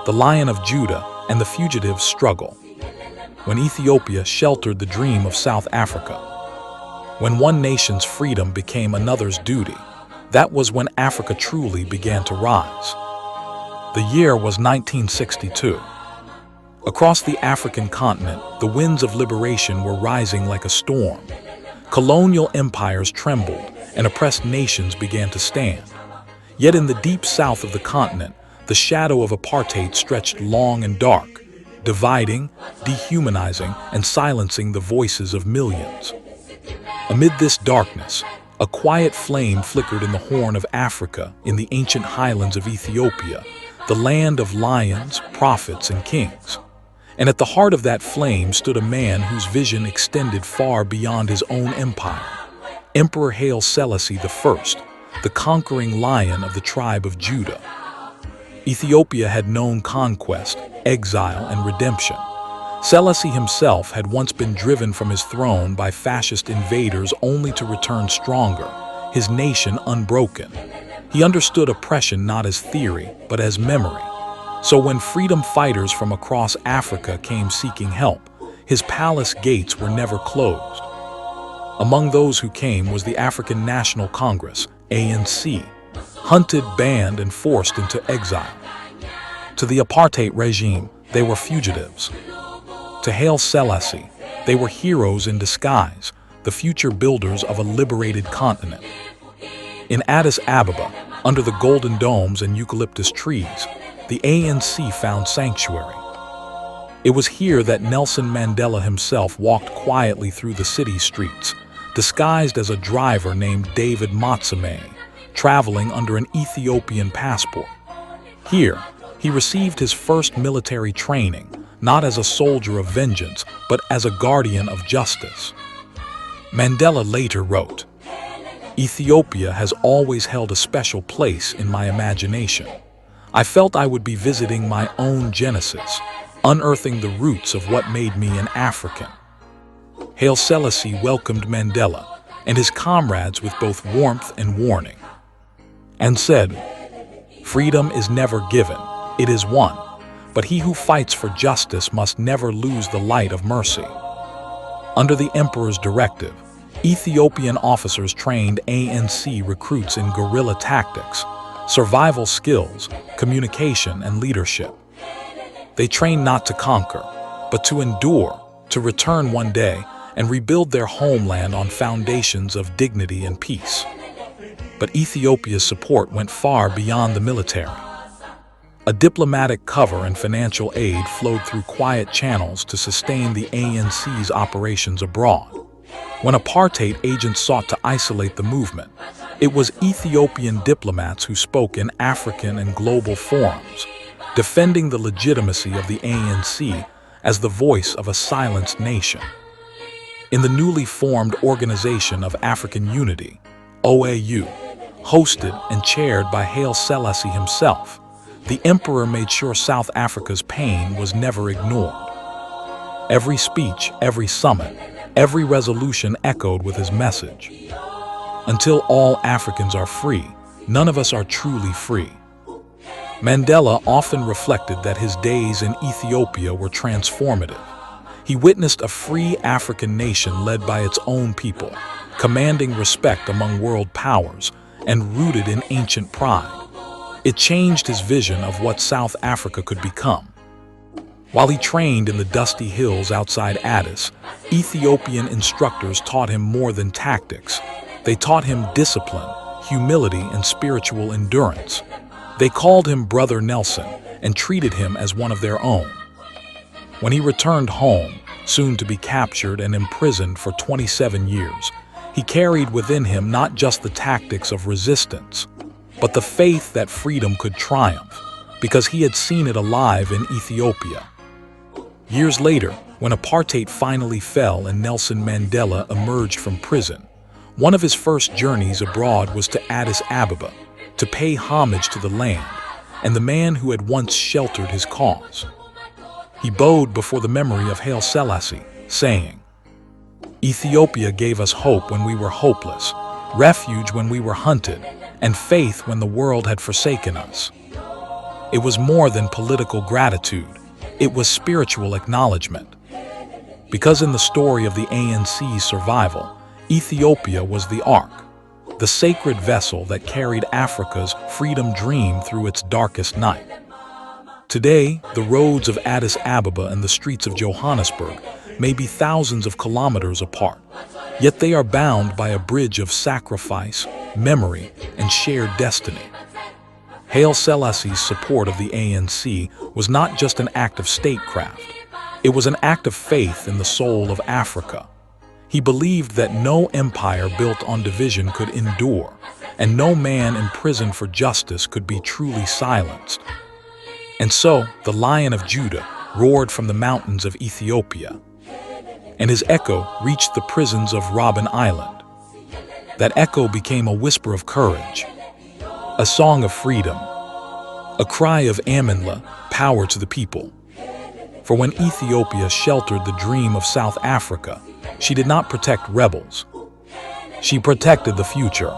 the Lion of Judah and the fugitives' struggle. When Ethiopia sheltered the dream of South Africa. When one nation's freedom became another's duty, that was when Africa truly began to rise. The year was 1962. Across the African continent, the winds of liberation were rising like a storm. Colonial empires trembled, and oppressed nations began to stand. Yet in the deep south of the continent, the shadow of apartheid stretched long and dark, dividing, dehumanizing, and silencing the voices of millions. Amid this darkness, a quiet flame flickered in the Horn of Africa in the ancient highlands of Ethiopia, the land of lions, prophets, and kings. And at the heart of that flame stood a man whose vision extended far beyond his own empire, Emperor Haile Selassie I, the conquering lion of the tribe of Judah. Ethiopia had known conquest, exile, and redemption. Selassie himself had once been driven from his throne by fascist invaders only to return stronger, his nation unbroken. He understood oppression not as theory, but as memory. So when freedom fighters from across Africa came seeking help, his palace gates were never closed. Among those who came was the African National Congress, ANC, hunted, banned, and forced into exile. To the apartheid regime, they were fugitives. To Haile Selassie, they were heroes in disguise, the future builders of a liberated continent. In Addis Ababa, under the golden domes and eucalyptus trees, the ANC found sanctuary. It was here that Nelson Mandela himself walked quietly through the city's streets, disguised as a driver named David Matsame, traveling under an Ethiopian passport. Here, he received his first military training, not as a soldier of vengeance, but as a guardian of justice. Mandela later wrote, "Ethiopia has always held a special place in my imagination. I felt I would be visiting my own genesis, unearthing the roots of what made me an African." Haile Selassie welcomed Mandela and his comrades with both warmth and warning, and said, "Freedom is never given, it is won, but he who fights for justice must never lose the light of mercy." Under the emperor's directive, Ethiopian officers trained ANC recruits in guerrilla tactics, survival skills, communication, and leadership. They trained not to conquer, but to endure, to return one day and rebuild their homeland on foundations of dignity and peace. But Ethiopia's support went far beyond the military. A diplomatic cover and financial aid flowed through quiet channels to sustain the ANC's operations abroad. When apartheid agents sought to isolate the movement, it was Ethiopian diplomats who spoke in African and global forums, defending the legitimacy of the ANC as the voice of a silenced nation. In the newly formed Organization of African Unity, OAU, hosted and chaired by Haile Selassie himself, the emperor made sure South Africa's pain was never ignored. Every speech, every summit, every resolution echoed with his message. Until all Africans are free, none of us are truly free. Mandela often reflected that his days in Ethiopia were transformative. He witnessed a free African nation led by its own people, commanding respect among world powers and rooted in ancient pride. It changed his vision of what South Africa could become. While he trained in the dusty hills outside Addis, Ethiopian instructors taught him more than tactics. They taught him discipline, humility, and spiritual endurance. They called him Brother Nelson and treated him as one of their own. When he returned home, soon to be captured and imprisoned for 27 years, he carried within him not just the tactics of resistance, but the faith that freedom could triumph, because he had seen it alive in Ethiopia. Years later, when apartheid finally fell and Nelson Mandela emerged from prison, one of his first journeys abroad was to Addis Ababa, to pay homage to the land and the man who had once sheltered his cause. He bowed before the memory of Haile Selassie, saying, "Ethiopia gave us hope when we were hopeless, refuge when we were hunted, and faith when the world had forsaken us." It was more than political gratitude. It was spiritual acknowledgement. Because in the story of the ANC's survival, Ethiopia was the Ark, the sacred vessel that carried Africa's freedom dream through its darkest night. Today, the roads of Addis Ababa and the streets of Johannesburg may be thousands of kilometers apart, yet they are bound by a bridge of sacrifice, memory, and shared destiny. Haile Selassie's support of the ANC was not just an act of statecraft. It was an act of faith in the soul of Africa. He believed that no empire built on division could endure, and no man imprisoned for justice could be truly silenced. And so, the Lion of Judah roared from the mountains of Ethiopia, and his echo reached the prisons of Robben Island. That echo became a whisper of courage, a song of freedom, a cry of Aminla, power to the people. For when Ethiopia sheltered the dream of South Africa, she did not protect rebels. She protected the future.